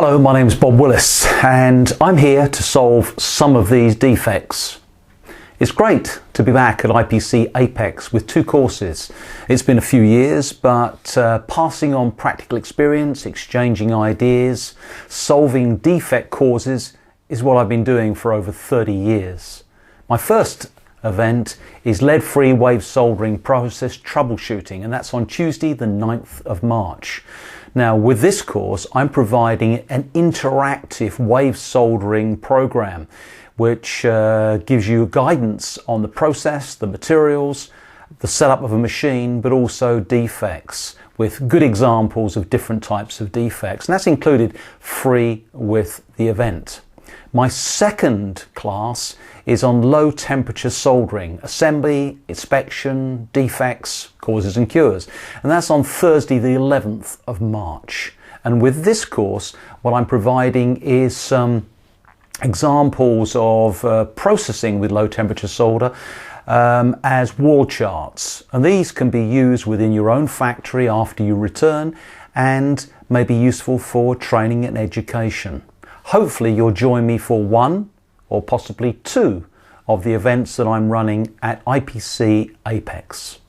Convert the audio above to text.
Hello, my name is Bob Willis and I'm here to solve some of these defects. It's great to be back at IPC Apex with two courses. It's been a few years, but passing on practical experience, exchanging ideas, solving defect causes is what I've been doing for over 30 years. My first event is lead-free wave soldering process troubleshooting, and that's on Tuesday the 9th of March. Now with this course I'm providing an interactive wave soldering program which gives you guidance on the process, the materials, the setup of a machine, but also defects with good examples of different types of defects, and that's included free with the event. My second class is on low temperature soldering, assembly, inspection, defects, causes and cures. And that's on Thursday the 11th of March. And with this course, what I'm providing is some examples of processing with low temperature solder as wall charts. And these can be used within your own factory after you return and may be useful for training and education. Hopefully you'll join me for one or possibly two of the events that I'm running at IPC Apex.